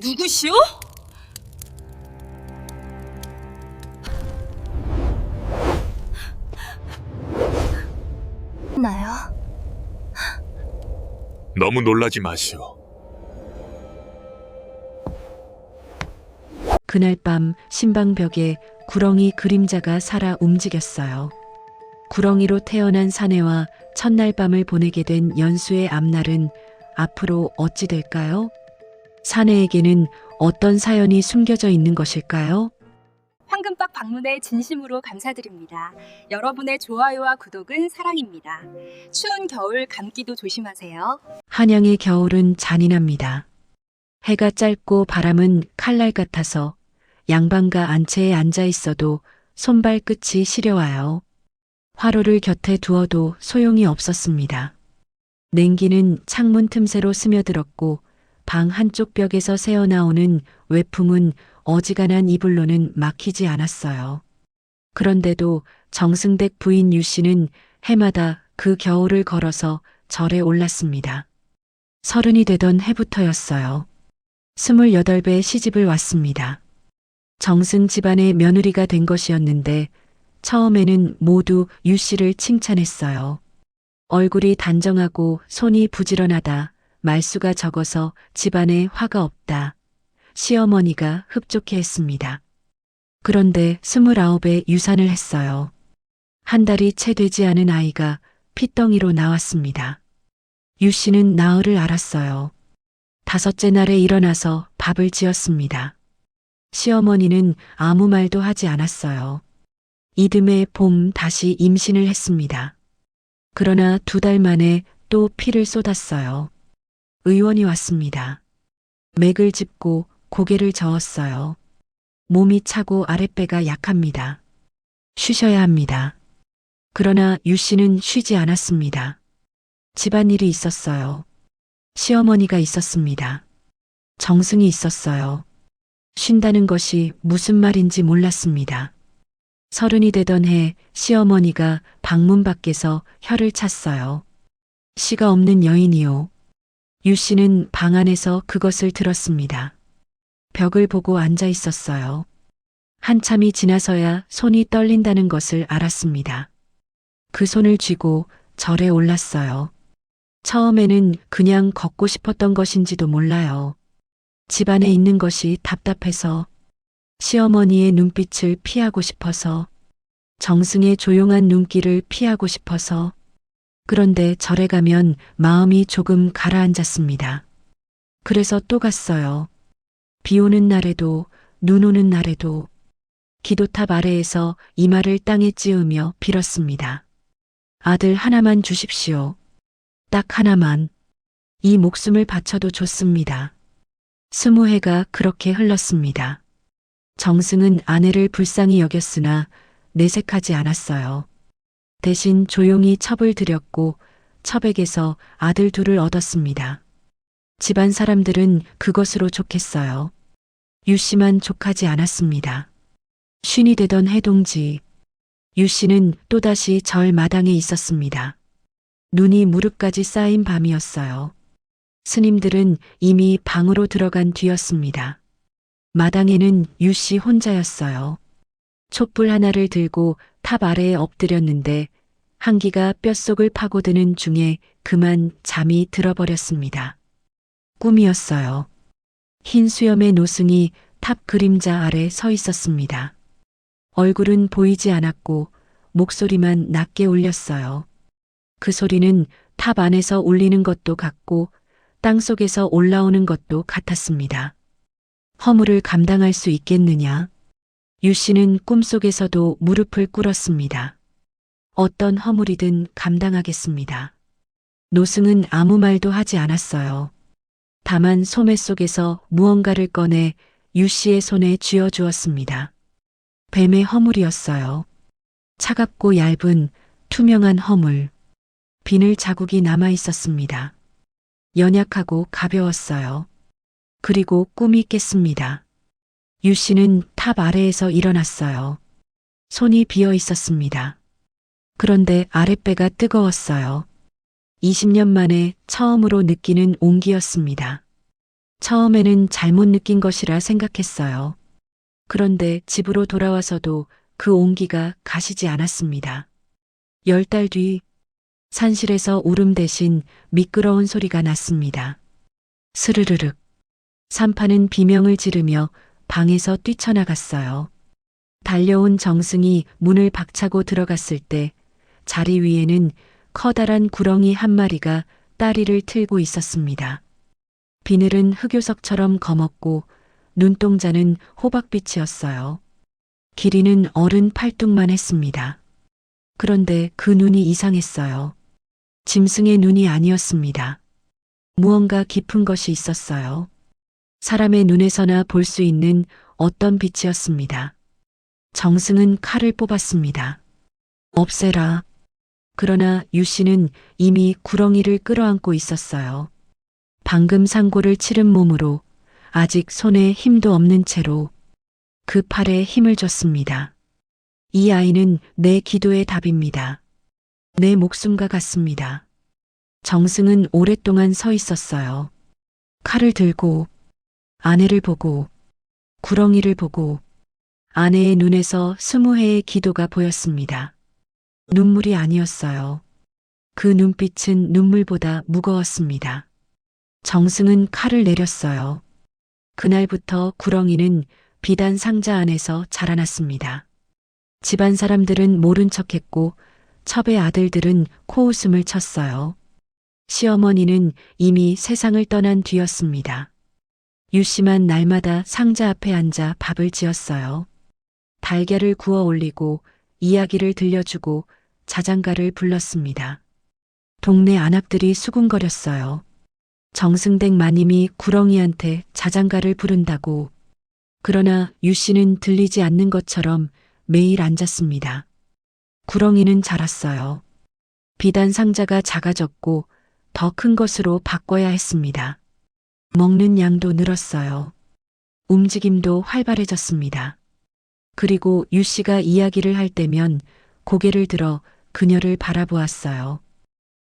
누구시오? 나요? 너무 놀라지 마시오. 그날 밤 신방벽에 구렁이 그림자가 살아 움직였어요. 구렁이로 태어난 사내와 첫날 밤을 보내게 된 연수의 앞날은 앞으로 어찌 될까요? 사내에게는 어떤 사연이 숨겨져 있는 것일까요? 황금박 방문에 진심으로 감사드립니다. 여러분의 좋아요와 구독은 사랑입니다. 추운 겨울 감기도 조심하세요. 한양의 겨울은 잔인합니다. 해가 짧고 바람은 칼날 같아서 양반가 안채에 앉아 있어도 손발 끝이 시려와요. 화로를 곁에 두어도 소용이 없었습니다. 냉기는 창문 틈새로 스며들었고 방 한쪽 벽에서 새어나오는 외풍은 어지간한 이불로는 막히지 않았어요. 그런데도 정승댁 부인 유 씨는 해마다 그 겨울을 걸어서 절에 올랐습니다. 30이 되던 해부터였어요. 28배 시집을 왔습니다. 정승 집안의 며느리가 된 것이었는데 처음에는 모두 유 씨를 칭찬했어요. 얼굴이 단정하고 손이 부지런하다. 말수가 적어서 집안에 화가 없다. 시어머니가 흡족해했습니다. 그런데 29에 유산을 했어요. 한 달이 채 되지 않은 아이가 핏덩이로 나왔습니다. 유 씨는 나흘을 앓았어요. 5째 날에 일어나서 밥을 지었습니다. 시어머니는 아무 말도 하지 않았어요. 이듬해 봄 다시 임신을 했습니다. 그러나 2달 만에 또 피를 쏟았어요. 의원이 왔습니다. 맥을 짚고 고개를 저었어요. 몸이 차고 아랫배가 약합니다. 쉬셔야 합니다. 그러나 유 씨는 쉬지 않았습니다. 집안일이 있었어요. 시어머니가 있었습니다. 정승이 있었어요. 쉰다는 것이 무슨 말인지 몰랐습니다. 30이 되던 해 시어머니가 방문 밖에서 혀를 찼어요. 씨가 없는 여인이요. 유 씨는 방 안에서 그것을 들었습니다. 벽을 보고 앉아 있었어요. 한참이 지나서야 손이 떨린다는 것을 알았습니다. 그 손을 쥐고 절에 올랐어요. 처음에는 그냥 걷고 싶었던 것인지도 몰라요. 집안에 있는 것이 답답해서 시어머니의 눈빛을 피하고 싶어서 정승의 조용한 눈길을 피하고 싶어서 그런데 절에 가면 마음이 조금 가라앉았습니다. 그래서 또 갔어요. 비 오는 날에도 눈 오는 날에도 기도탑 아래에서 이마를 땅에 찌으며 빌었습니다. 아들 하나만 주십시오. 딱 하나만. 이 목숨을 바쳐도 좋습니다. 20해가 그렇게 흘렀습니다. 정승은 아내를 불쌍히 여겼으나 내색하지 않았어요. 대신 조용히 첩을 들였고 첩에게서 아들 2을 얻었습니다. 집안 사람들은 그것으로 족했어요. 유 씨만 족하지 않았습니다. 50이 되던 해동지, 유 씨는 또다시 절 마당에 있었습니다. 눈이 무릎까지 쌓인 밤이었어요. 스님들은 이미 방으로 들어간 뒤였습니다. 마당에는 유 씨 혼자였어요. 촛불 하나를 들고 탑 아래에 엎드렸는데 한기가 뼛속을 파고드는 중에 그만 잠이 들어버렸습니다. 꿈이었어요. 흰 수염의 노승이 탑 그림자 아래 서 있었습니다. 얼굴은 보이지 않았고 목소리만 낮게 울렸어요. 그 소리는 탑 안에서 울리는 것도 같고 땅속에서 올라오는 것도 같았습니다. 허물을 감당할 수 있겠느냐? 유 씨는 꿈속에서도 무릎을 꿇었습니다. 어떤 허물이든 감당하겠습니다. 노승은 아무 말도 하지 않았어요. 다만 소매 속에서 무언가를 꺼내 유 씨의 손에 쥐어주었습니다. 뱀의 허물이었어요. 차갑고 얇은 투명한 허물. 비늘 자국이 남아 있었습니다. 연약하고 가벼웠어요. 그리고 꿈이 깼습니다. 유 씨는 탑 아래에서 일어났어요. 손이 비어 있었습니다. 그런데 아랫배가 뜨거웠어요. 20년 만에 처음으로 느끼는 온기였습니다. 처음에는 잘못 느낀 것이라 생각했어요. 그런데 집으로 돌아와서도 그 온기가 가시지 않았습니다. 10달 뒤 산실에서 울음 대신 미끄러운 소리가 났습니다. 스르르륵. 산파는 비명을 지르며 방에서 뛰쳐나갔어요. 달려온 정승이 문을 박차고 들어갔을 때 자리 위에는 커다란 구렁이 한 마리가 다리를 틀고 있었습니다. 비늘은 흑요석처럼 검었고 눈동자는 호박빛이었어요. 길이는 어른 팔뚝만 했습니다. 그런데 그 눈이 이상했어요. 짐승의 눈이 아니었습니다. 무언가 깊은 것이 있었어요. 사람의 눈에서나 볼 수 있는 어떤 빛이었습니다. 정승은 칼을 뽑았습니다. 없애라. 그러나 유 씨는 이미 구렁이를 끌어안고 있었어요. 방금 상고를 치른 몸으로 아직 손에 힘도 없는 채로 그 팔에 힘을 줬습니다. 이 아이는 내 기도의 답입니다. 내 목숨과 같습니다. 정승은 오랫동안 서 있었어요. 칼을 들고 아내를 보고 구렁이를 보고 아내의 눈에서 20회의 기도가 보였습니다. 눈물이 아니었어요. 그 눈빛은 눈물보다 무거웠습니다. 정승은 칼을 내렸어요. 그날부터 구렁이는 비단 상자 안에서 자라났습니다. 집안 사람들은 모른 척했고 첩의 아들들은 코웃음을 쳤어요. 시어머니는 이미 세상을 떠난 뒤였습니다. 유 씨만 날마다 상자 앞에 앉아 밥을 지었어요. 달걀을 구워 올리고 이야기를 들려주고 자장가를 불렀습니다. 동네 안악들이 수군거렸어요. 정승댁 마님이 구렁이한테 자장가를 부른다고. 그러나 유 씨는 들리지 않는 것처럼 매일 앉았습니다. 구렁이는 자랐어요. 비단 상자가 작아졌고 더 큰 것으로 바꿔야 했습니다. 먹는 양도 늘었어요. 움직임도 활발해졌습니다. 그리고 유 씨가 이야기를 할 때면 고개를 들어 그녀를 바라보았어요.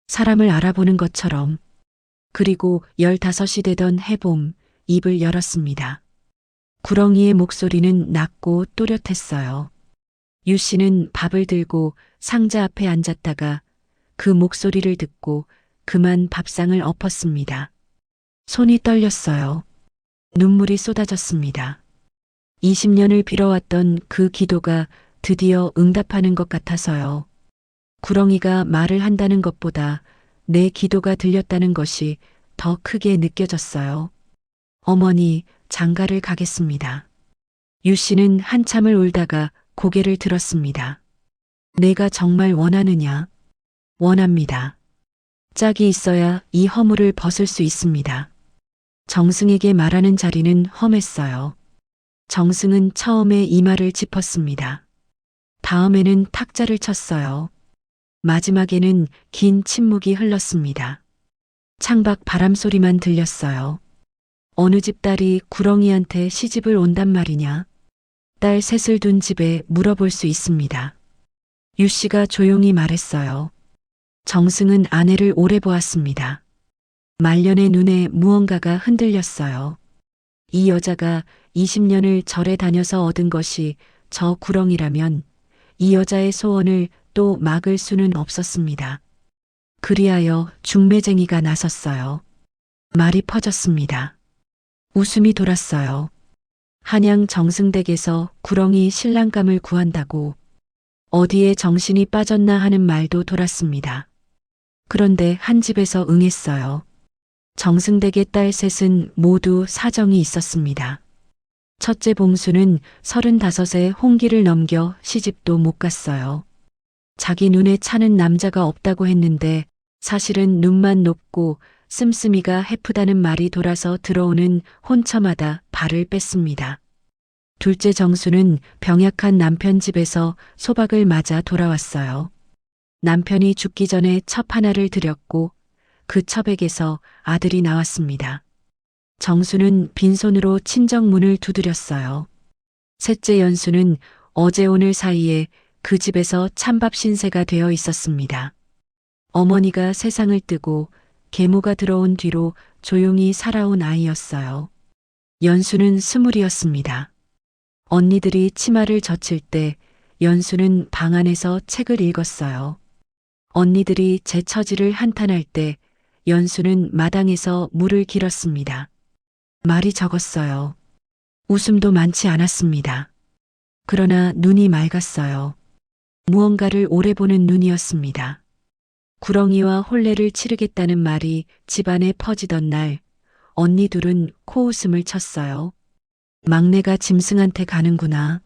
사람을 알아보는 것처럼. 그리고 15이 되던 해봄 입을 열었습니다. 구렁이의 목소리는 낮고 또렷했어요. 유 씨는 밥을 들고 상자 앞에 앉았다가 그 목소리를 듣고 그만 밥상을 엎었습니다. 손이 떨렸어요. 눈물이 쏟아졌습니다. 20년을 빌어왔던 그 기도가 드디어 응답하는 것 같아서요. 구렁이가 말을 한다는 것보다 내 기도가 들렸다는 것이 더 크게 느껴졌어요. 어머니, 장가를 가겠습니다. 유 씨는 한참을 울다가 고개를 들었습니다. 내가 정말 원하느냐? 원합니다. 짝이 있어야 이 허물을 벗을 수 있습니다. 정승에게 말하는 자리는 험했어요. 정승은 처음에 이마를 짚었습니다. 다음에는 탁자를 쳤어요. 마지막에는 긴 침묵이 흘렀습니다. 창밖 바람 소리만 들렸어요. 어느 집 딸이 구렁이한테 시집을 온단 말이냐? 딸 셋을 둔 집에 물어볼 수 있습니다. 유 씨가 조용히 말했어요. 정승은 아내를 오래 보았습니다. 말년의 눈에 무언가가 흔들렸어요. 이 여자가 20년을 절에 다녀서 얻은 것이 저 구렁이라면 이 여자의 소원을 또 막을 수는 없었습니다. 그리하여 중매쟁이가 나섰어요. 말이 퍼졌습니다. 웃음이 돌았어요. 한양 정승댁에서 구렁이 신랑감을 구한다고 어디에 정신이 빠졌나 하는 말도 돌았습니다. 그런데 한 집에서 응했어요. 정승댁의 딸 셋은 모두 사정이 있었습니다. 첫째 봉수는 35에 홍기를 넘겨 시집도 못 갔어요. 자기 눈에 차는 남자가 없다고 했는데 사실은 눈만 높고 씀씀이가 해프다는 말이 돌아서 들어오는 혼처마다 발을 뺐습니다. 둘째 정수는 병약한 남편 집에서 소박을 맞아 돌아왔어요. 남편이 죽기 전에 첩 하나를 드렸고 그 첩에게서 아들이 나왔습니다. 정수는 빈손으로 친정문을 두드렸어요. 셋째 연수는 어제 오늘 사이에 그 집에서 찬밥 신세가 되어 있었습니다. 어머니가 세상을 뜨고 계모가 들어온 뒤로 조용히 살아온 아이였어요. 연수는 20이었습니다. 언니들이 치마를 젖힐 때 연수는 방 안에서 책을 읽었어요. 언니들이 제 처지를 한탄할 때 연수는 마당에서 물을 길었습니다. 말이 적었어요. 웃음도 많지 않았습니다. 그러나 눈이 맑았어요. 무언가를 오래 보는 눈이었습니다. 구렁이와 혼례를 치르겠다는 말이 집안에 퍼지던 날, 언니 둘은 코웃음을 쳤어요. 막내가 짐승한테 가는구나.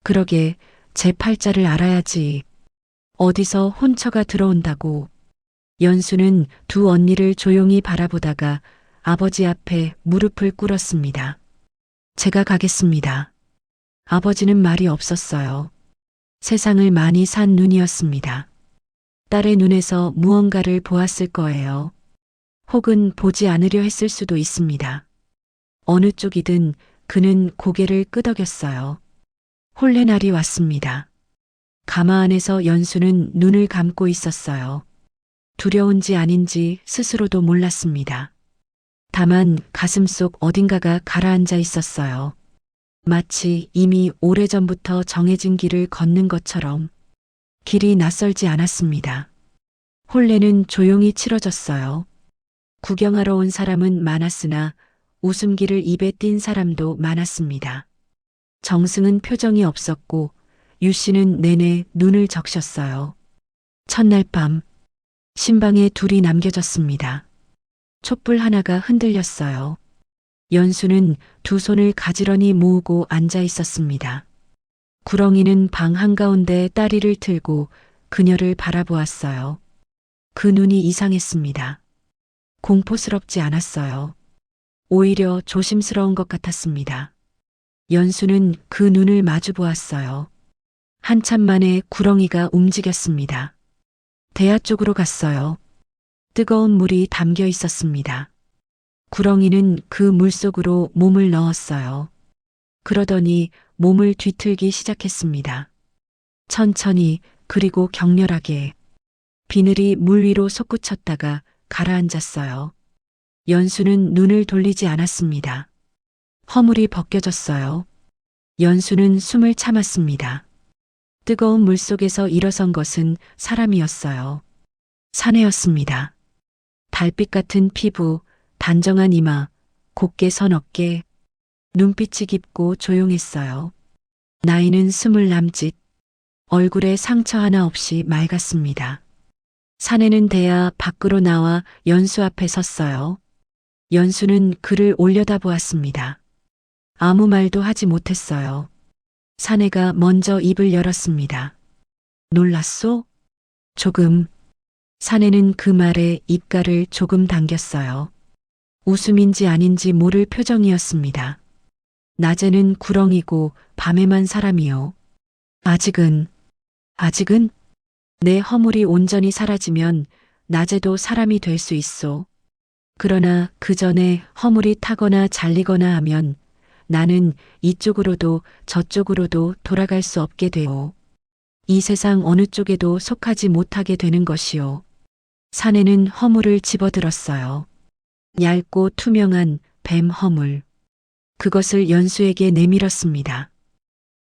그러게 제 팔자를 알아야지. 어디서 혼처가 들어온다고. 연수는 두 언니를 조용히 바라보다가 아버지 앞에 무릎을 꿇었습니다. 제가 가겠습니다. 아버지는 말이 없었어요. 세상을 많이 산 눈이었습니다. 딸의 눈에서 무언가를 보았을 거예요. 혹은 보지 않으려 했을 수도 있습니다. 어느 쪽이든 그는 고개를 끄덕였어요. 혼례 날이 왔습니다. 가마 안에서 연수는 눈을 감고 있었어요. 두려운지 아닌지 스스로도 몰랐습니다. 다만 가슴속 어딘가가 가라앉아 있었어요. 마치 이미 오래전부터 정해진 길을 걷는 것처럼. 길이 낯설지 않았습니다. 혼례는 조용히 치러졌어요. 구경하러 온 사람은 많았으나 웃음기를 입에 띈 사람도 많았습니다. 정승은 표정이 없었고 유 씨는 내내 눈을 적셨어요. 첫날 밤 신방에 둘이 남겨졌습니다. 촛불 하나가 흔들렸어요. 연수는 두 손을 가지런히 모으고 앉아 있었습니다. 구렁이는 방 한가운데 다리를 틀고 그녀를 바라보았어요. 그 눈이 이상했습니다. 공포스럽지 않았어요. 오히려 조심스러운 것 같았습니다. 연수는 그 눈을 마주 보았어요. 한참 만에 구렁이가 움직였습니다. 대야 쪽으로 갔어요. 뜨거운 물이 담겨 있었습니다. 구렁이는 그 물속으로 몸을 넣었어요. 그러더니 몸을 뒤틀기 시작했습니다. 천천히 그리고 격렬하게. 비늘이 물 위로 솟구쳤다가 가라앉았어요. 연수는 눈을 돌리지 않았습니다. 허물이 벗겨졌어요. 연수는 숨을 참았습니다. 뜨거운 물속에서 일어선 것은 사람이었어요. 사내였습니다. 달빛 같은 피부, 단정한 이마, 곱게 선 어깨, 눈빛이 깊고 조용했어요. 나이는 20 남짓, 얼굴에 상처 하나 없이 맑았습니다. 사내는 대야 밖으로 나와 연수 앞에 섰어요. 연수는 그를 올려다보았습니다. 아무 말도 하지 못했어요. 사내가 먼저 입을 열었습니다. 놀랐소? 조금. 사내는 그 말에 입가를 조금 당겼어요. 웃음인지 아닌지 모를 표정이었습니다. 낮에는 구렁이고 밤에만 사람이요. 아직은 내 허물이 온전히 사라지면 낮에도 사람이 될 수 있소. 그러나 그 전에 허물이 타거나 잘리거나 하면 나는 이쪽으로도 저쪽으로도 돌아갈 수 없게 되오. 이 세상 어느 쪽에도 속하지 못하게 되는 것이오. 사내는 허물을 집어들었어요. 얇고 투명한 뱀 허물. 그것을 연수에게 내밀었습니다.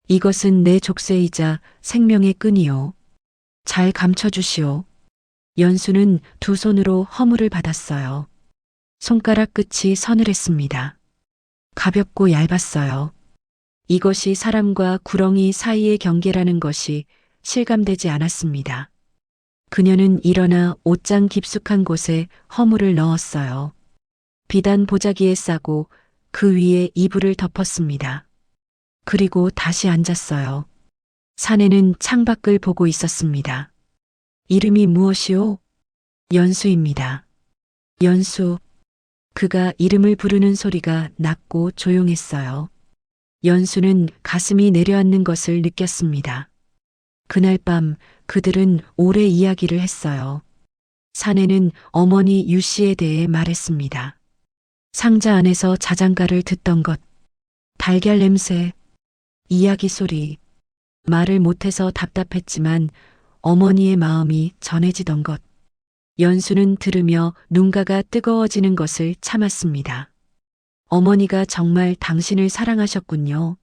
이것은 내 족쇄이자 생명의 끈이요. 잘 감춰주시오. 연수는 두 손으로 허물을 받았어요. 손가락 끝이 서늘했습니다. 가볍고 얇았어요. 이것이 사람과 구렁이 사이의 경계라는 것이 실감되지 않았습니다. 그녀는 일어나 옷장 깊숙한 곳에 허물을 넣었어요. 비단 보자기에 싸고 그 위에 이불을 덮었습니다. 그리고 다시 앉았어요. 사내는 창밖을 보고 있었습니다. 이름이 무엇이오? 연수입니다. 연수. 그가 이름을 부르는 소리가 낮고 조용했어요. 연수는 가슴이 내려앉는 것을 느꼈습니다. 그날 밤 그들은 오래 이야기를 했어요. 사내는 어머니 유 씨에 대해 말했습니다. 상자 안에서 자장가를 듣던 것, 달걀 냄새, 이야기 소리, 말을 못해서 답답했지만 어머니의 마음이 전해지던 것. 연수는 들으며 눈가가 뜨거워지는 것을 참았습니다. 어머니가 정말 당신을 사랑하셨군요.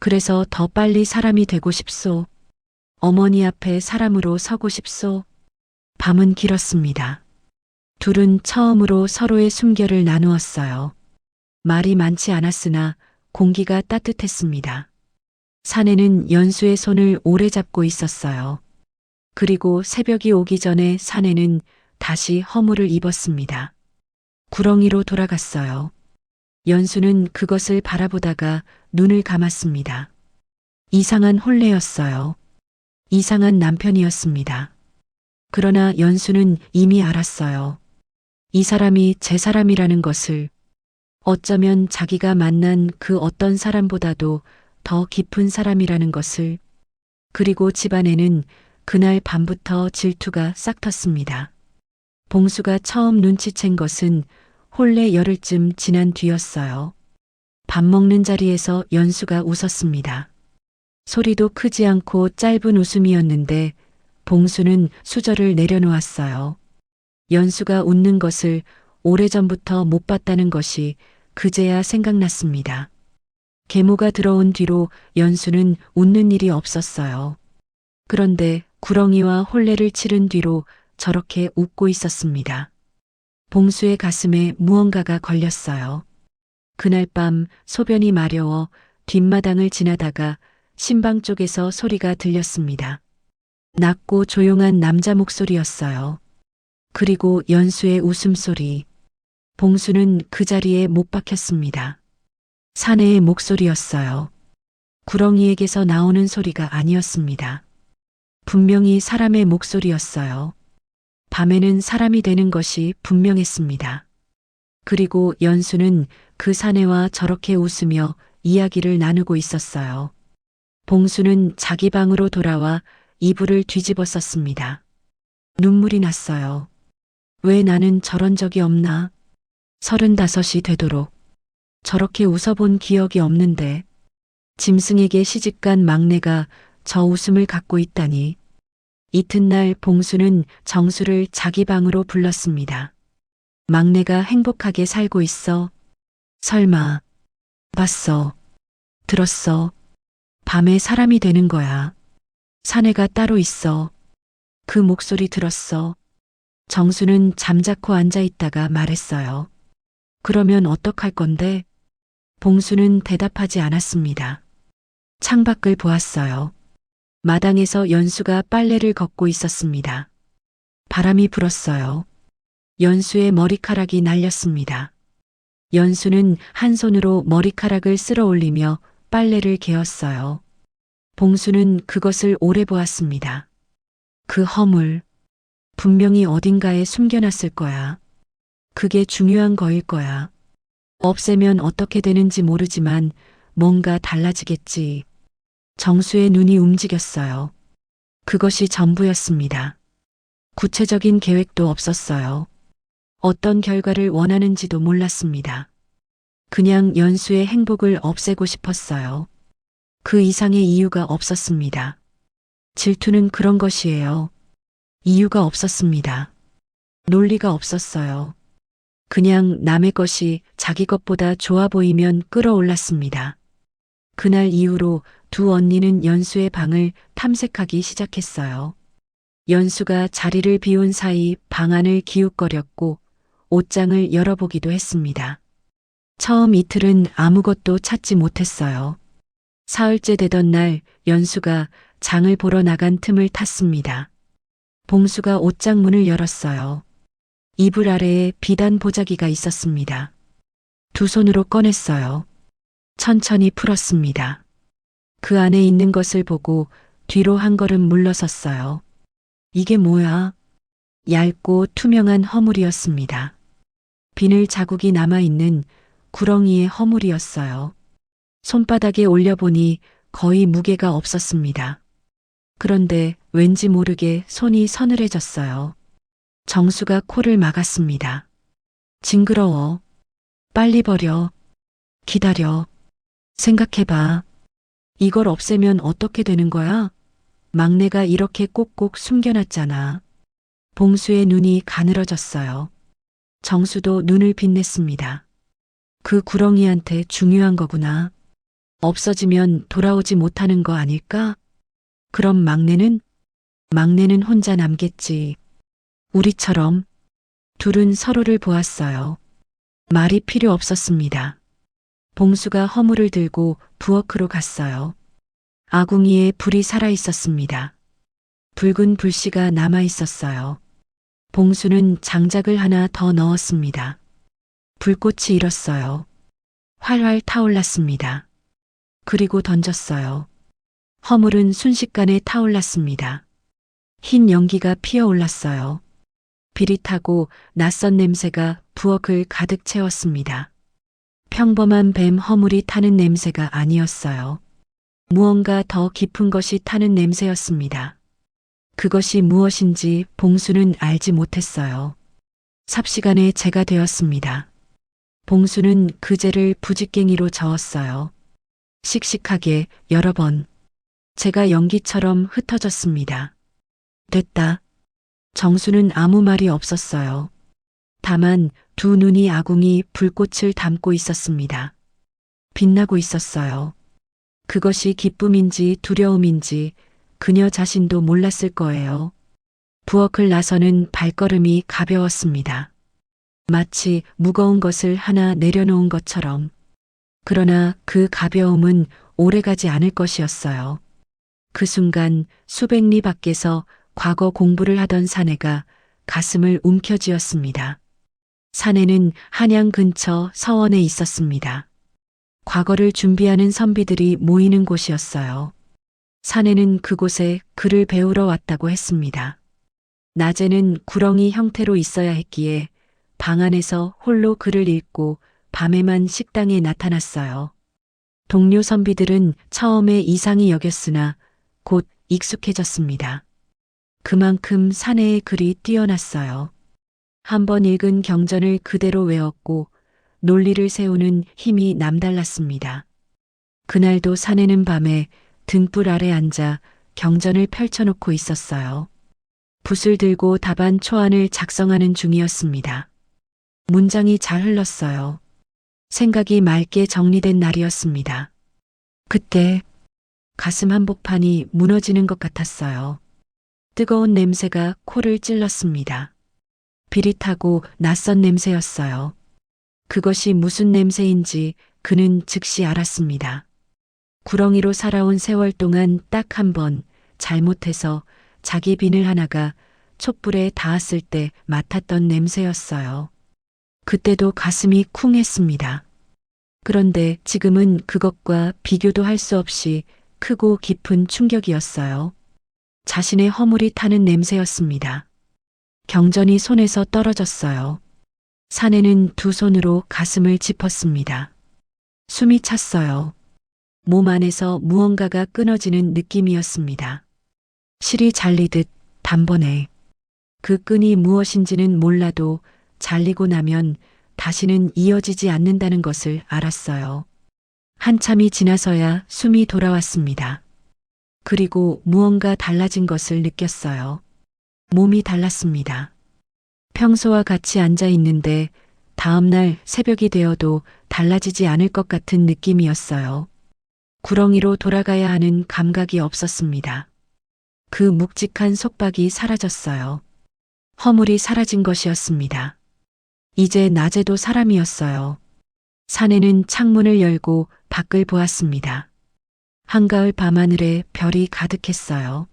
그래서 더 빨리 사람이 되고 싶소. 어머니 앞에 사람으로 서고 싶소. 밤은 길었습니다. 둘은 처음으로 서로의 숨결을 나누었어요. 말이 많지 않았으나 공기가 따뜻했습니다. 사내는 연수의 손을 오래 잡고 있었어요. 그리고 새벽이 오기 전에 사내는 다시 허물을 입었습니다. 구렁이로 돌아갔어요. 연수는 그것을 바라보다가 눈을 감았습니다. 이상한 혼례였어요. 이상한 남편이었습니다. 그러나 연수는 이미 알았어요. 이 사람이 제 사람이라는 것을, 어쩌면 자기가 만난 그 어떤 사람보다도 더 깊은 사람이라는 것을. 그리고 집안에는 그날 밤부터 질투가 싹 텄습니다. 봉수가 처음 눈치챈 것은 혼례 열흘쯤 지난 뒤였어요. 밥 먹는 자리에서 연수가 웃었습니다. 소리도 크지 않고 짧은 웃음이었는데 봉수는 수저를 내려놓았어요. 연수가 웃는 것을 오래전부터 못 봤다는 것이 그제야 생각났습니다. 계모가 들어온 뒤로 연수는 웃는 일이 없었어요. 그런데 구렁이와 혼례를 치른 뒤로 저렇게 웃고 있었습니다. 봉수의 가슴에 무언가가 걸렸어요. 그날 밤 소변이 마려워 뒷마당을 지나다가 신방 쪽에서 소리가 들렸습니다. 낮고 조용한 남자 목소리였어요. 그리고 연수의 웃음소리. 봉수는 그 자리에 못 박혔습니다. 사내의 목소리였어요. 구렁이에게서 나오는 소리가 아니었습니다. 분명히 사람의 목소리였어요. 밤에는 사람이 되는 것이 분명했습니다. 그리고 연수는 그 사내와 저렇게 웃으며 이야기를 나누고 있었어요. 봉수는 자기 방으로 돌아와 이불을 뒤집어 썼습니다. 눈물이 났어요. 왜 나는 저런 적이 없나? 35이 되도록 저렇게 웃어본 기억이 없는데 짐승에게 시집간 막내가 저 웃음을 갖고 있다니. 이튿날 봉수는 정수를 자기 방으로 불렀습니다. 막내가 행복하게 살고 있어. 설마 봤어. 들었어. 밤에 사람이 되는 거야. 사내가 따로 있어. 그 목소리 들었어. 정수는 잠자코 앉아 있다가 말했어요. 그러면 어떡할 건데? 봉수는 대답하지 않았습니다. 창밖을 보았어요. 마당에서 연수가 빨래를 걷고 있었습니다. 바람이 불었어요. 연수의 머리카락이 날렸습니다. 연수는 한 손으로 머리카락을 쓸어 올리며 빨래를 개었어요. 봉수는 그것을 오래 보았습니다. 그 허물, 분명히 어딘가에 숨겨놨을 거야. 그게 중요한 거일 거야. 없애면 어떻게 되는지 모르지만 뭔가 달라지겠지. 정수의 눈이 움직였어요. 그것이 전부였습니다. 구체적인 계획도 없었어요. 어떤 결과를 원하는지도 몰랐습니다. 그냥 연수의 행복을 없애고 싶었어요. 그 이상의 이유가 없었습니다. 질투는 그런 것이에요. 이유가 없었습니다. 논리가 없었어요. 그냥 남의 것이 자기 것보다 좋아 보이면 끌어올랐습니다. 그날 이후로 두 언니는 연수의 방을 탐색하기 시작했어요. 연수가 자리를 비운 사이 방 안을 기웃거렸고 옷장을 열어보기도 했습니다. 처음 이틀은 아무것도 찾지 못했어요. 사흘째 되던 날 연수가 장을 보러 나간 틈을 탔습니다. 봉수가 옷장 문을 열었어요. 이불 아래에 비단 보자기가 있었습니다. 두 손으로 꺼냈어요. 천천히 풀었습니다. 그 안에 있는 것을 보고 뒤로 한 걸음 물러섰어요. 이게 뭐야? 얇고 투명한 허물이었습니다. 비늘 자국이 남아있는 구렁이의 허물이었어요. 손바닥에 올려보니 거의 무게가 없었습니다. 그런데 왠지 모르게 손이 서늘해졌어요. 정수가 코를 막았습니다. 징그러워. 빨리 버려. 기다려. 생각해봐. 이걸 없애면 어떻게 되는 거야? 막내가 이렇게 꼭꼭 숨겨놨잖아. 봉수의 눈이 가늘어졌어요. 정수도 눈을 빛냈습니다. 그 구렁이한테 중요한 거구나. 없어지면 돌아오지 못하는 거 아닐까? 그럼 막내는 혼자 남겠지. 우리처럼. 둘은 서로를 보았어요. 말이 필요 없었습니다. 봉수가 허물을 들고 부엌으로 갔어요. 아궁이에 불이 살아 있었습니다. 붉은 불씨가 남아 있었어요. 봉수는 장작을 하나 더 넣었습니다. 불꽃이 일었어요. 활활 타올랐습니다. 그리고 던졌어요. 허물은 순식간에 타올랐습니다. 흰 연기가 피어올랐어요. 비릿하고 낯선 냄새가 부엌을 가득 채웠습니다. 평범한 뱀 허물이 타는 냄새가 아니었어요. 무언가 더 깊은 것이 타는 냄새였습니다. 그것이 무엇인지 봉수는 알지 못했어요. 삽시간에 재가 되었습니다. 봉수는 그 재를 부직갱이로 저었어요. 씩씩하게 여러 번. 재가 연기처럼 흩어졌습니다. 됐다. 정수는 아무 말이 없었어요. 다만 두 눈이 아궁이 불꽃을 담고 있었습니다. 빛나고 있었어요. 그것이 기쁨인지 두려움인지 그녀 자신도 몰랐을 거예요. 부엌을 나서는 발걸음이 가벼웠습니다. 마치 무거운 것을 하나 내려놓은 것처럼. 그러나 그 가벼움은 오래가지 않을 것이었어요. 그 순간 수백 리 밖에서 과거 공부를 하던 사내가 가슴을 움켜쥐었습니다. 사내는 한양 근처 서원에 있었습니다. 과거를 준비하는 선비들이 모이는 곳이었어요. 사내는 그곳에 글을 배우러 왔다고 했습니다. 낮에는 구렁이 형태로 있어야 했기에 방 안에서 홀로 글을 읽고 밤에만 식당에 나타났어요. 동료 선비들은 처음에 이상히 여겼으나 곧 익숙해졌습니다. 그만큼 사내의 글이 뛰어났어요. 한번 읽은 경전을 그대로 외웠고 논리를 세우는 힘이 남달랐습니다. 그날도 사내는 밤에 등불 아래 앉아 경전을 펼쳐놓고 있었어요. 붓을 들고 답안 초안을 작성하는 중이었습니다. 문장이 잘 흘렀어요. 생각이 맑게 정리된 날이었습니다. 그때 가슴 한복판이 무너지는 것 같았어요. 뜨거운 냄새가 코를 찔렀습니다. 비릿하고 낯선 냄새였어요. 그것이 무슨 냄새인지 그는 즉시 알았습니다. 구렁이로 살아온 세월 동안 딱 한 번 잘못해서 자기 비늘 하나가 촛불에 닿았을 때 맡았던 냄새였어요. 그때도 가슴이 쿵했습니다. 그런데 지금은 그것과 비교도 할 수 없이 크고 깊은 충격이었어요. 자신의 허물이 타는 냄새였습니다. 경전이 손에서 떨어졌어요. 사내는 두 손으로 가슴을 짚었습니다. 숨이 찼어요. 몸 안에서 무언가가 끊어지는 느낌이었습니다. 실이 잘리듯 단번에. 그 끈이 무엇인지는 몰라도 잘리고 나면 다시는 이어지지 않는다는 것을 알았어요. 한참이 지나서야 숨이 돌아왔습니다. 그리고 무언가 달라진 것을 느꼈어요. 몸이 달랐습니다. 평소와 같이 앉아 있는데 다음날 새벽이 되어도 달라지지 않을 것 같은 느낌이었어요. 구렁이로 돌아가야 하는 감각이 없었습니다. 그 묵직한 속박이 사라졌어요. 허물이 사라진 것이었습니다. 이제 낮에도 사람이었어요. 사내는 창문을 열고 밖을 보았습니다. 한가을 밤하늘에 별이 가득했어요.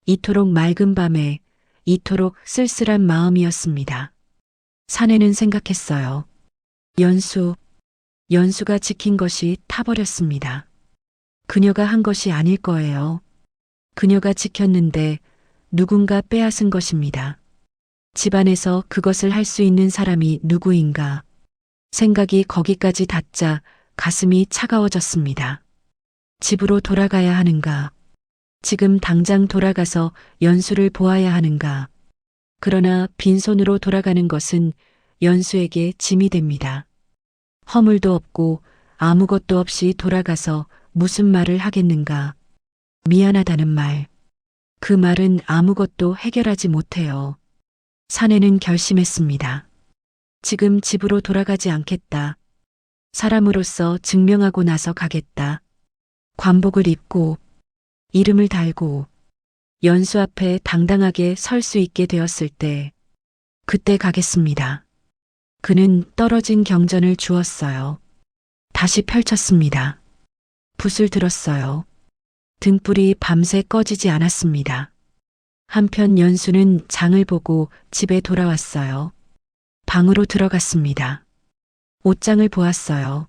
이토록 맑은 밤에 이토록 쓸쓸한 마음이었습니다. 사내는 생각했어요. 연수가 지킨 것이 타버렸습니다. 그녀가 한 것이 아닐 거예요. 그녀가 지켰는데 누군가 빼앗은 것입니다. 집안에서 그것을 할 수 있는 사람이 누구인가. 생각이 거기까지 닿자 가슴이 차가워졌습니다. 집으로 돌아가야 하는가. 지금 당장 돌아가서 연수를 보아야 하는가. 그러나 빈손으로 돌아가는 것은 연수에게 짐이 됩니다. 허물도 없고 아무것도 없이 돌아가서 무슨 말을 하겠는가. 미안하다는 말. 그 말은 아무것도 해결하지 못해요. 사내는 결심했습니다. 지금 집으로 돌아가지 않겠다. 사람으로서 증명하고 나서 가겠다. 관복을 입고 이름을 달고 연수 앞에 당당하게 설 수 있게 되었을 때 그때 가겠습니다. 그는 떨어진 경전을 주었어요. 다시 펼쳤습니다. 붓을 들었어요. 등불이 밤새 꺼지지 않았습니다. 한편 연수는 장을 보고 집에 돌아왔어요. 방으로 들어갔습니다. 옷장을 보았어요.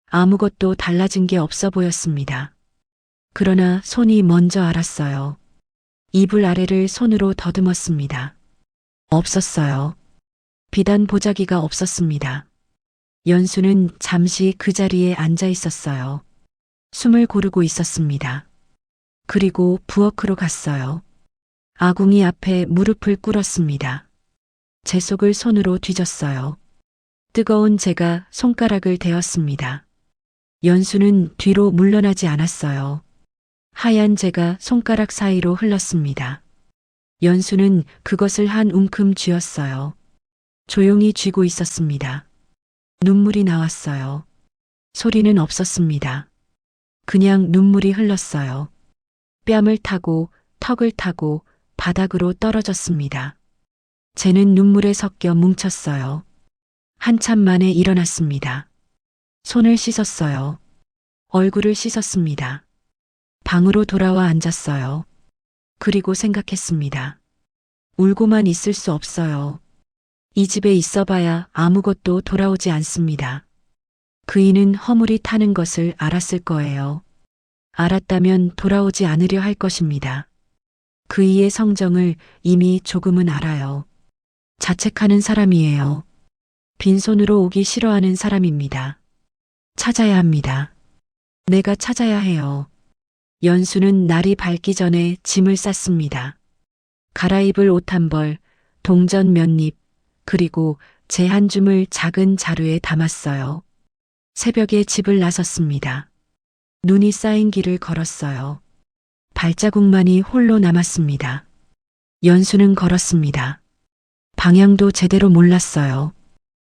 아무것도 달라진 게 없어 보였습니다. 그러나 손이 먼저 알았어요. 이불 아래를 손으로 더듬었습니다. 없었어요. 비단 보자기가 없었습니다. 연수는 잠시 그 자리에 앉아 있었어요. 숨을 고르고 있었습니다. 그리고 부엌으로 갔어요. 아궁이 앞에 무릎을 꿇었습니다. 제 속을 손으로 뒤졌어요. 뜨거운 재가 손가락을 대었습니다. 연수는 뒤로 물러나지 않았어요. 하얀 재가 손가락 사이로 흘렀습니다. 연수는 그것을 한 움큼 쥐었어요. 조용히 쥐고 있었습니다. 눈물이 나왔어요. 소리는 없었습니다. 그냥 눈물이 흘렀어요. 뺨을 타고 턱을 타고 바닥으로 떨어졌습니다. 쟤는 눈물에 섞여 뭉쳤어요. 한참 만에 일어났습니다. 손을 씻었어요. 얼굴을 씻었습니다. 방으로 돌아와 앉았어요. 그리고 생각했습니다. 울고만 있을 수 없어요. 이 집에 있어봐야 아무것도 돌아오지 않습니다. 그이는 허물이 타는 것을 알았을 거예요. 알았다면 돌아오지 않으려 할 것입니다. 그이의 성정을 이미 조금은 알아요. 자책하는 사람이에요. 빈손으로 오기 싫어하는 사람입니다. 찾아야 합니다. 내가 찾아야 해요. 연수는 날이 밝기 전에 짐을 쌌습니다. 갈아입을 옷 한 벌, 동전 몇 잎, 그리고 재 한 줌을 작은 자루에 담았어요. 새벽에 집을 나섰습니다. 눈이 쌓인 길을 걸었어요. 발자국만이 홀로 남았습니다. 연수는 걸었습니다. 방향도 제대로 몰랐어요.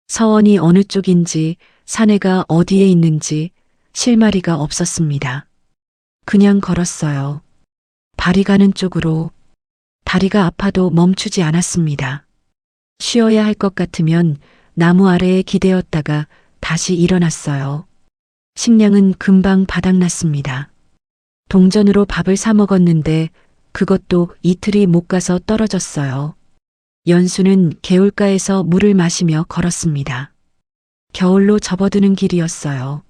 서원이 어느 쪽인지, 사내가 어디에 있는지 실마리가 없었습니다. 그냥 걸었어요. 발이 가는 쪽으로. 다리가 아파도 멈추지 않았습니다. 쉬어야 할 것 같으면 나무 아래에 기대었다가 다시 일어났어요. 식량은 금방 바닥났습니다. 동전으로 밥을 사 먹었는데 그것도 이틀이 못 가서 떨어졌어요. 연수는 개울가에서 물을 마시며 걸었습니다. 겨울로 접어드는 길이었어요.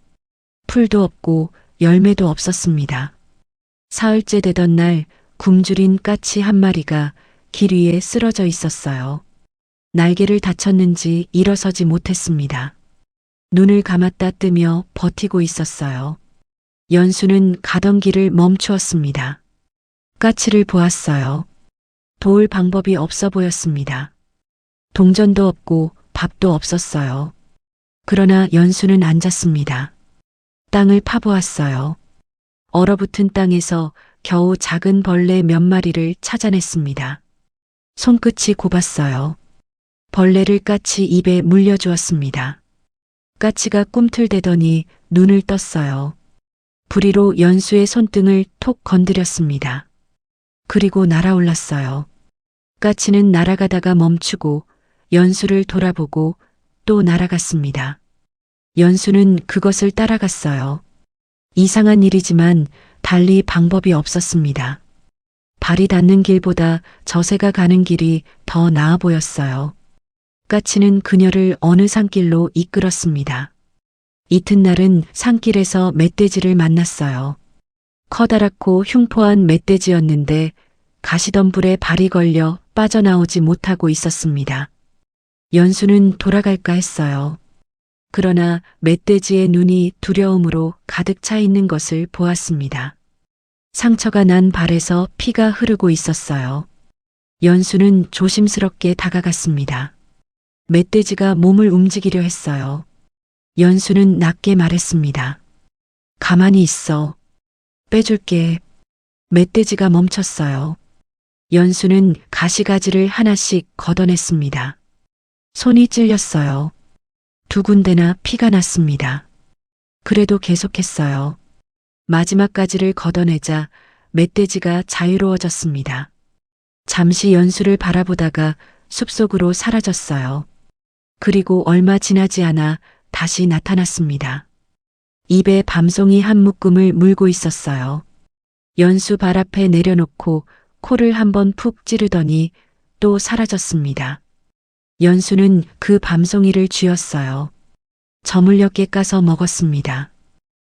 풀도 없고 열매도 없었습니다. 사흘째 되던 날 굶주린 까치 한 마리가 길 위에 쓰러져 있었어요. 날개를 다쳤는지 일어서지 못했습니다. 눈을 감았다 뜨며 버티고 있었어요. 연수는 가던 길을 멈추었습니다. 까치를 보았어요. 도울 방법이 없어 보였습니다. 동전도 없고 밥도 없었어요. 그러나 연수는 앉았습니다. 땅을 파보았어요. 얼어붙은 땅에서 겨우 작은 벌레 몇 마리를 찾아냈습니다. 손끝이 곱았어요. 벌레를 까치 입에 물려주었습니다. 까치가 꿈틀대더니 눈을 떴어요. 부리로 연수의 손등을 톡 건드렸습니다. 그리고 날아올랐어요. 까치는 날아가다가 멈추고 연수를 돌아보고 또 날아갔습니다. 연수는 그것을 따라갔어요. 이상한 일이지만 달리 방법이 없었습니다. 발이 닿는 길보다 저새가 가는 길이 더 나아 보였어요. 까치는 그녀를 어느 산길로 이끌었습니다. 이튿날은 산길에서 멧돼지를 만났어요. 커다랗고 흉포한 멧돼지였는데 가시덤불에 발이 걸려 빠져나오지 못하고 있었습니다. 연수는 돌아갈까 했어요. 그러나 멧돼지의 눈이 두려움으로 가득 차 있는 것을 보았습니다. 상처가 난 발에서 피가 흐르고 있었어요. 연수는 조심스럽게 다가갔습니다. 멧돼지가 몸을 움직이려 했어요. 연수는 낮게 말했습니다. 가만히 있어. 빼줄게. 멧돼지가 멈췄어요. 연수는 가시가지를 하나씩 걷어냈습니다. 손이 찔렸어요. 두 군데나 피가 났습니다. 그래도 계속했어요. 마지막 가지를 걷어내자 멧돼지가 자유로워졌습니다. 잠시 연수를 바라보다가 숲속으로 사라졌어요. 그리고 얼마 지나지 않아 다시 나타났습니다. 입에 밤송이 한 묶음을 물고 있었어요. 연수 발 앞에 내려놓고 코를 한번 푹 찌르더니 또 사라졌습니다. 연수는 그 밤송이를 쥐었어요. 저물녘에 까서 먹었습니다.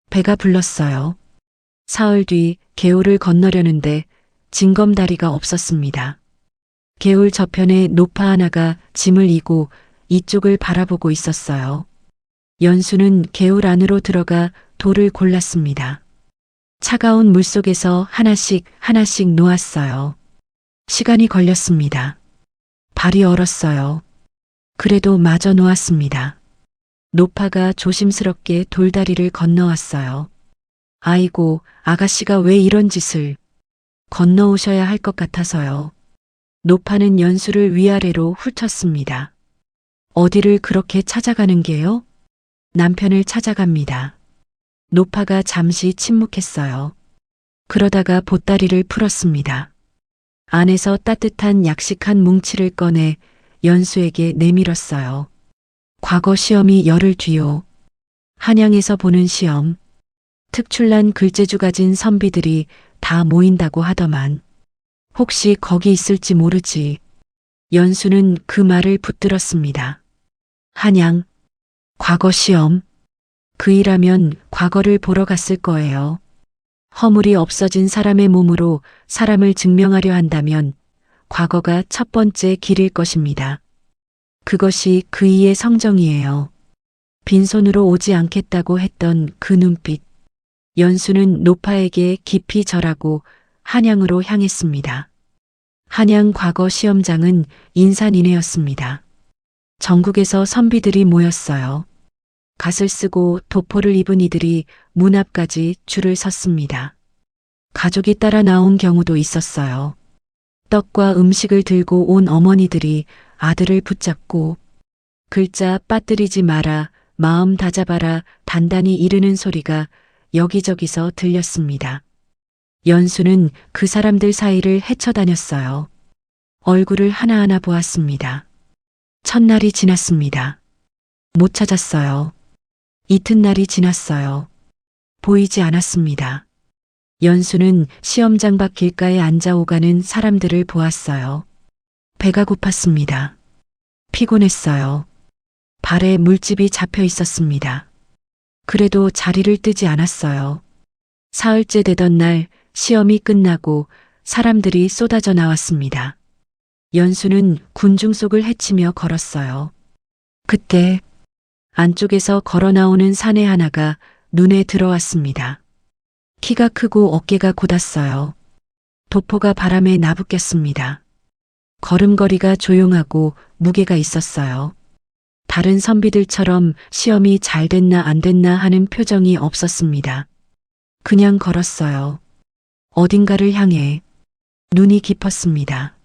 배가 불렀어요. 사흘 뒤 개울을 건너려는데 징검다리가 없었습니다. 개울 저편에 노파 하나가 짐을 이고 이쪽을 바라보고 있었어요. 연수는 개울 안으로 들어가 돌을 골랐습니다. 차가운 물속에서 하나씩 놓았어요. 시간이 걸렸습니다. 발이 얼었어요. 그래도 마저 놓았습니다. 노파가 조심스럽게 돌다리를 건너왔어요. 아이고, 아가씨가 왜 이런 짓을. 건너오셔야 할 것 같아서요. 노파는 연수를 위아래로 훑었습니다. 어디를 그렇게 찾아가는 게요? 남편을 찾아갑니다. 노파가 잠시 침묵했어요. 그러다가 보따리를 풀었습니다. 안에서 따뜻한 약식한 뭉치를 꺼내 연수에게 내밀었어요. 과거 시험이 열흘 뒤요. 한양에서 보는 시험. 특출난 글재주 가진 선비들이 다 모인다고 하더만. 혹시 거기 있을지 모르지. 연수는 그 말을 붙들었습니다. 한양. 과거 시험. 그 일하면 과거를 보러 갔을 거예요. 허물이 없어진 사람의 몸으로 사람을 증명하려 한다면 과거가 첫 번째 길일 것입니다. 그것이 그이의 성정이에요. 빈손으로 오지 않겠다고 했던 그 눈빛. 연수는 노파에게 깊이 절하고 한양으로 향했습니다. 한양 과거 시험장은 인산인해였습니다. 전국에서 선비들이 모였어요. 갓을 쓰고 도포를 입은 이들이 문 앞까지 줄을 섰습니다. 가족이 따라 나온 경우도 있었어요. 떡과 음식을 들고 온 어머니들이 아들을 붙잡고 글자 빠뜨리지 마라, 마음 다잡아라 단단히 이르는 소리가 여기저기서 들렸습니다. 연수는 그 사람들 사이를 헤쳐다녔어요. 얼굴을 하나하나 보았습니다. 첫날이 지났습니다. 못 찾았어요. 이튿날이 지났어요. 보이지 않았습니다. 연수는 시험장 밖 길가에 앉아 오가는 사람들을 보았어요. 배가 고팠습니다. 피곤했어요. 발에 물집이 잡혀 있었습니다. 그래도 자리를 뜨지 않았어요. 사흘째 되던 날 시험이 끝나고 사람들이 쏟아져 나왔습니다. 연수는 군중 속을 헤치며 걸었어요. 그때 안쪽에서 걸어 나오는 사내 하나가 눈에 들어왔습니다. 키가 크고 어깨가 곧았어요. 도포가 바람에 나부꼈습니다. 걸음걸이가 조용하고 무게가 있었어요. 다른 선비들처럼 시험이 잘 됐나 안 됐나 하는 표정이 없었습니다. 그냥 걸었어요. 어딘가를 향해. 눈이 깊었습니다.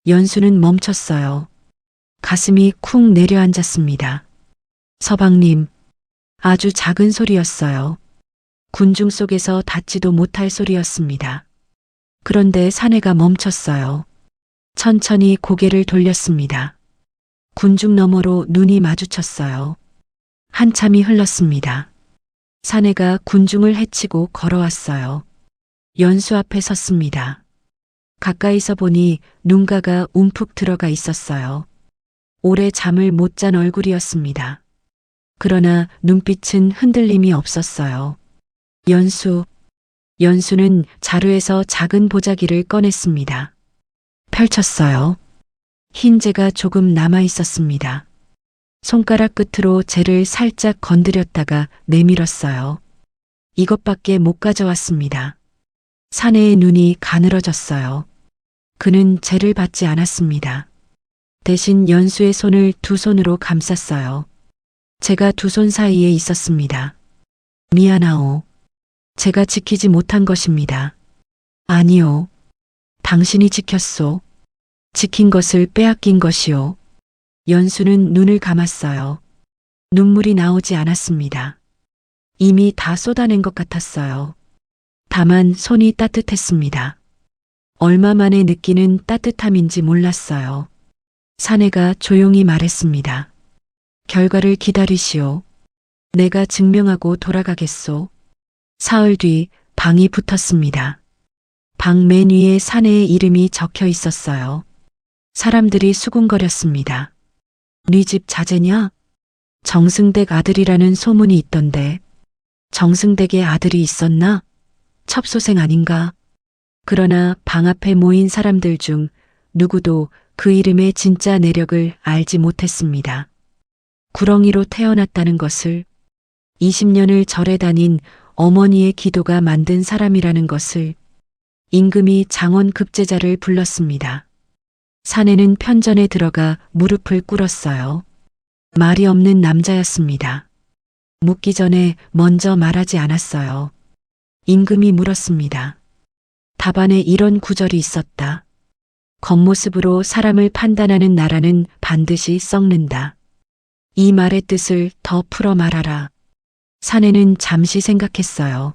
연수는 멈췄어요. 가슴이 쿵 내려앉았습니다. 서방님. 아주 작은 소리였어요. 군중 속에서 닿지도 못할 소리였습니다. 그런데 사내가 멈췄어요. 천천히 고개를 돌렸습니다. 군중 너머로 눈이 마주쳤어요. 한참이 흘렀습니다. 사내가 군중을 헤치고 걸어왔어요. 연수 앞에 섰습니다. 가까이서 보니 눈가가 움푹 들어가 있었어요. 오래 잠을 못 잔 얼굴이었습니다. 그러나 눈빛은 흔들림이 없었어요. 연수는 자루에서 작은 보자기를 꺼냈습니다. 펼쳤어요. 흰재가 조금 남아 있었습니다. 손가락 끝으로 재를 살짝 건드렸다가 내밀었어요. 이것밖에 못 가져왔습니다. 사내의 눈이 가늘어졌어요. 그는 재를 받지 않았습니다. 대신 연수의 손을 두 손으로 감쌌어요. 제가 두 손 사이에 있었습니다. 미안하오. 제가 지키지 못한 것입니다. 아니요. 당신이 지켰소. 지킨 것을 빼앗긴 것이오. 연수는 눈을 감았어요. 눈물이 나오지 않았습니다. 이미 다 쏟아낸 것 같았어요. 다만 손이 따뜻했습니다. 얼마 만에 느끼는 따뜻함인지 몰랐어요. 사내가 조용히 말했습니다. 결과를 기다리시오. 내가 증명하고 돌아가겠소. 사흘 뒤 방이 붙었습니다. 방 맨 위에 사내의 이름이 적혀 있었어요. 사람들이 수군거렸습니다. 네 집 자제냐? 정승댁 아들이라는 소문이 있던데. 정승댁의 아들이 있었나? 첩소생 아닌가? 그러나 방 앞에 모인 사람들 중 누구도 그 이름의 진짜 내력을 알지 못했습니다. 구렁이로 태어났다는 것을, 20년을 절에 다닌 어머니의 기도가 만든 사람이라는 것을, 임금이 장원 급제자를 불렀습니다. 사내는 편전에 들어가 무릎을 꿇었어요. 말이 없는 남자였습니다. 묻기 전에 먼저 말하지 않았어요. 임금이 물었습니다. 답안에 이런 구절이 있었다. 겉모습으로 사람을 판단하는 나라는 반드시 썩는다. 이 말의 뜻을 더 풀어 말하라. 사내는 잠시 생각했어요.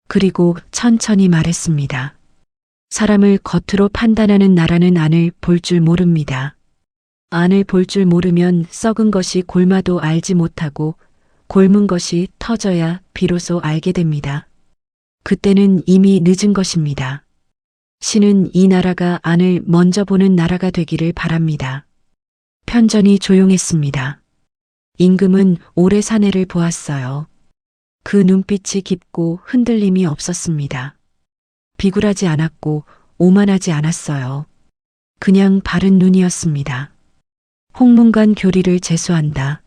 그리고 천천히 말했습니다. 사람을 겉으로 판단하는 나라는 안을 볼 줄 모릅니다. 안을 볼 줄 모르면 썩은 것이 골마도 알지 못하고 골문 것이 터져야 비로소 알게 됩니다. 그때는 이미 늦은 것입니다. 신은 이 나라가 안을 먼저 보는 나라가 되기를 바랍니다. 편전이 조용했습니다. 임금은 오래 사내를 보았어요. 그 눈빛이 깊고 흔들림이 없었습니다. 비굴하지 않았고 오만하지 않았어요. 그냥 바른 눈이었습니다. 홍문관 교리를 제수한다.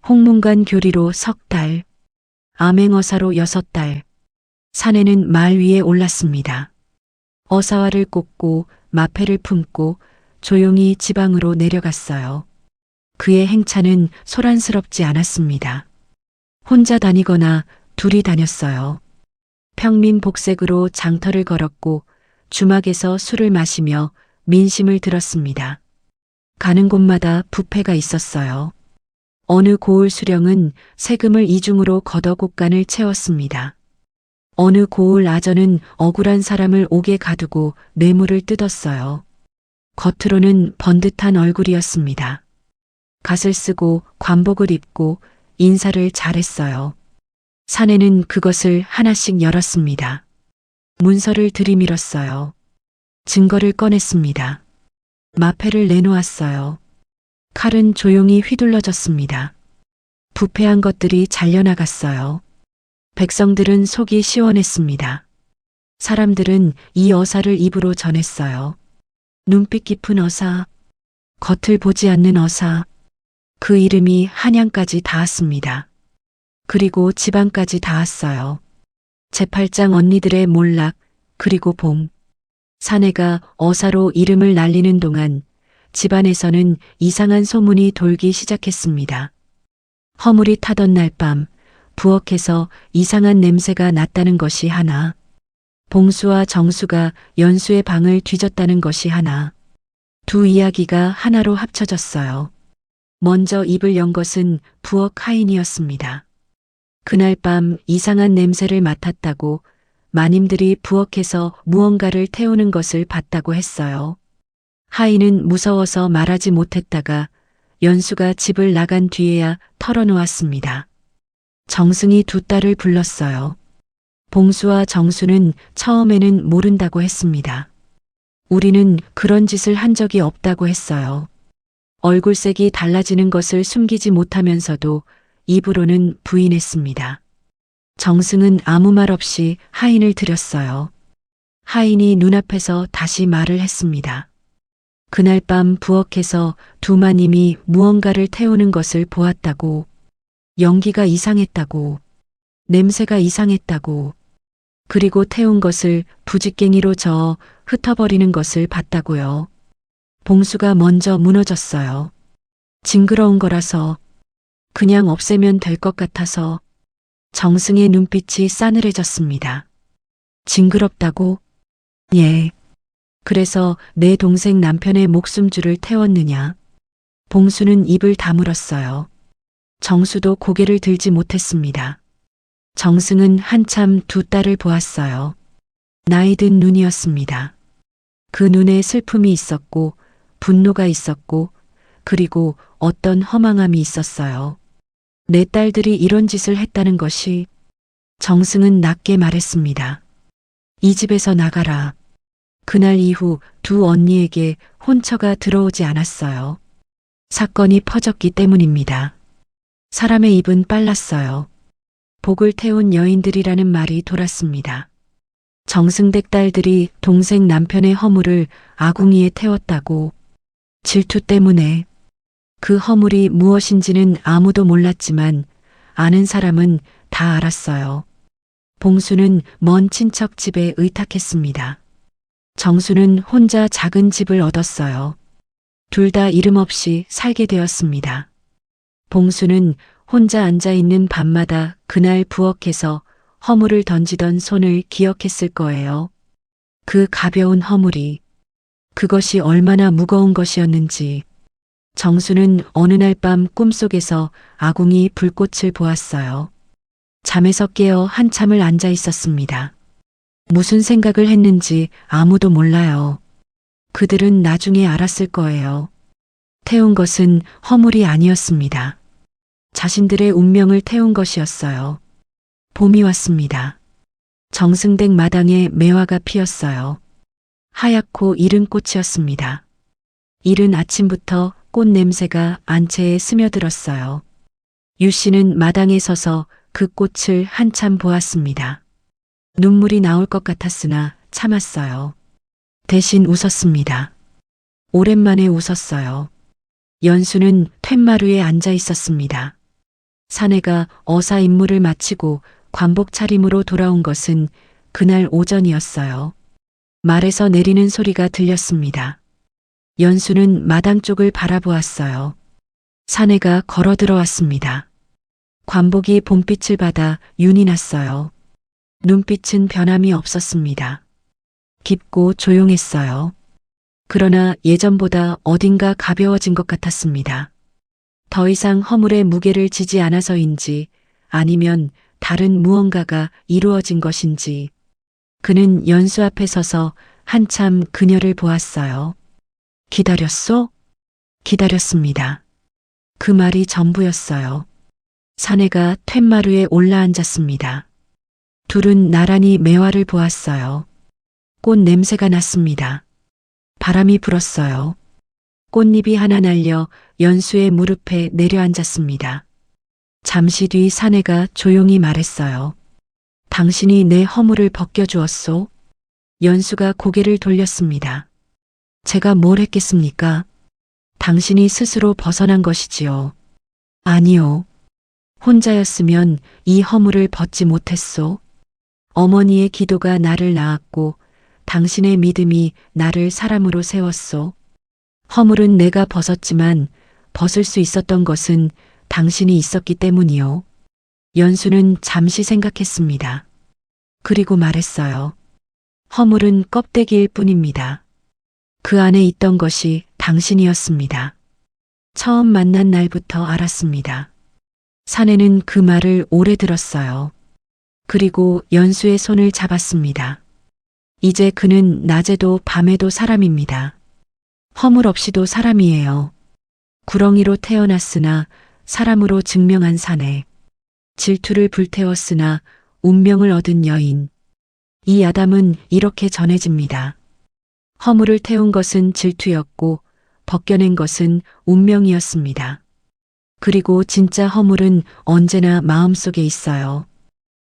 홍문관 교리로 3달, 암행어사로 6달. 사내는 말 위에 올랐습니다. 어사화를 꽂고 마패를 품고 조용히 지방으로 내려갔어요. 그의 행차는 소란스럽지 않았습니다. 혼자 다니거나 둘이 다녔어요. 평민복색으로 장터를 걸었고 주막에서 술을 마시며 민심을 들었습니다. 가는 곳마다 부패가 있었어요. 어느 고을 수령은 세금을 이중으로 걷어 곳간을 채웠습니다. 어느 고을 아전은 억울한 사람을 옥에 가두고 뇌물을 뜯었어요. 겉으로는 번듯한 얼굴이었습니다. 갓을 쓰고 관복을 입고 인사를 잘했어요. 사내는 그것을 하나씩 열었습니다. 문서를 들이밀었어요. 증거를 꺼냈습니다. 마패를 내놓았어요. 칼은 조용히 휘둘러졌습니다. 부패한 것들이 잘려나갔어요. 백성들은 속이 시원했습니다. 사람들은 이 어사를 입으로 전했어요. 눈빛 깊은 어사, 겉을 보지 않는 어사, 그 이름이 한양까지 닿았습니다. 그리고 지방까지 닿았어요. 제8장 언니들의 몰락, 그리고 봄. 사내가 어사로 이름을 날리는 동안 집안에서는 이상한 소문이 돌기 시작했습니다. 허물이 타던 날 밤, 부엌에서 이상한 냄새가 났다는 것이 하나, 봉수와 정수가 연수의 방을 뒤졌다는 것이 하나, 두 이야기가 하나로 합쳐졌어요. 먼저 입을 연 것은 부엌 하인이었습니다. 그날 밤 이상한 냄새를 맡았다고 마님들이 부엌에서 무언가를 태우는 것을 봤다고 했어요. 하인은 무서워서 말하지 못했다가 연수가 집을 나간 뒤에야 털어놓았습니다. 정승이 두 딸을 불렀어요. 봉수와 정수는 처음에는 모른다고 했습니다. 우리는 그런 짓을 한 적이 없다고 했어요. 얼굴색이 달라지는 것을 숨기지 못하면서도 입으로는 부인했습니다. 정승은 아무 말 없이 하인을 들였어요. 하인이 눈앞에서 다시 말을 했습니다. 그날 밤 부엌에서 두 마님이 무언가를 태우는 것을 보았다고, 연기가 이상했다고, 냄새가 이상했다고, 그리고 태운 것을 부직갱이로 저어 흩어버리는 것을 봤다고요. 봉수가 먼저 무너졌어요. 징그러운 거라서, 그냥 없애면 될 것 같아서. 정승의 눈빛이 싸늘해졌습니다. 징그럽다고? 예. 그래서 내 동생 남편의 목숨줄을 태웠느냐? 봉수는 입을 다물었어요. 정수도 고개를 들지 못했습니다. 정승은 한참 두 딸을 보았어요. 나이든 눈이었습니다. 그 눈에 슬픔이 있었고 분노가 있었고 그리고 어떤 허망함이 있었어요. 내 딸들이 이런 짓을 했다는 것이. 정승은 낮게 말했습니다. 이 집에서 나가라. 그날 이후 두 언니에게 혼처가 들어오지 않았어요. 사건이 퍼졌기 때문입니다. 사람의 입은 빨랐어요. 복을 태운 여인들이라는 말이 돌았습니다. 정승댁 딸들이 동생 남편의 허물을 아궁이에 태웠다고. 질투 때문에. 그 허물이 무엇인지는 아무도 몰랐지만 아는 사람은 다 알았어요. 봉수는 먼 친척 집에 의탁했습니다. 정수는 혼자 작은 집을 얻었어요. 둘 다 이름 없이 살게 되었습니다. 봉수는 혼자 앉아있는 밤마다 그날 부엌에서 허물을 던지던 손을 기억했을 거예요. 그 가벼운 허물이. 그것이 얼마나 무거운 것이었는지. 정수는 어느 날 밤 꿈속에서 아궁이 불꽃을 보았어요. 잠에서 깨어 한참을 앉아 있었습니다. 무슨 생각을 했는지 아무도 몰라요. 그들은 나중에 알았을 거예요. 태운 것은 허물이 아니었습니다. 자신들의 운명을 태운 것이었어요. 봄이 왔습니다. 정승댁 마당에 매화가 피었어요. 하얗고 이른 꽃이었습니다. 이른 아침부터 꽃 냄새가 안채에 스며들었어요. 유 씨는 마당에 서서 그 꽃을 한참 보았습니다. 눈물이 나올 것 같았으나 참았어요. 대신 웃었습니다. 오랜만에 웃었어요. 연수는 툇마루에 앉아 있었습니다. 사내가 어사 임무를 마치고 관복 차림으로 돌아온 것은 그날 오전이었어요. 말에서 내리는 소리가 들렸습니다. 연수는 마당 쪽을 바라보았어요. 사내가 걸어 들어왔습니다. 관복이 봄빛을 받아 윤이 났어요. 눈빛은 변함이 없었습니다. 깊고 조용했어요. 그러나 예전보다 어딘가 가벼워진 것 같았습니다. 더 이상 허물의 무게를 지지 않아서인지 아니면 다른 무언가가 이루어진 것인지 그는 연수 앞에 서서 한참 그녀를 보았어요. 기다렸소? 기다렸습니다. 그 말이 전부였어요. 사내가 툇마루에 올라앉았습니다. 둘은 나란히 매화를 보았어요. 꽃 냄새가 났습니다. 바람이 불었어요. 꽃잎이 하나 날려 연수의 무릎에 내려앉았습니다. 잠시 뒤 사내가 조용히 말했어요. 당신이 내 허물을 벗겨주었소? 연수가 고개를 돌렸습니다. 제가 뭘 했겠습니까? 당신이 스스로 벗어난 것이지요. 아니요. 혼자였으면 이 허물을 벗지 못했소. 어머니의 기도가 나를 낳았고 당신의 믿음이 나를 사람으로 세웠소. 허물은 내가 벗었지만 벗을 수 있었던 것은 당신이 있었기 때문이요. 연수는 잠시 생각했습니다. 그리고 말했어요. 허물은 껍데기일 뿐입니다. 그 안에 있던 것이 당신이었습니다. 처음 만난 날부터 알았습니다. 사내는 그 말을 오래 들었어요. 그리고 연수의 손을 잡았습니다. 이제 그는 낮에도 밤에도 사람입니다. 허물 없이도 사람이에요. 구렁이로 태어났으나 사람으로 증명한 사내. 질투를 불태웠으나 운명을 얻은 여인. 이 아담은 이렇게 전해집니다. 허물을 태운 것은 질투였고 벗겨낸 것은 운명이었습니다. 그리고 진짜 허물은 언제나 마음속에 있어요.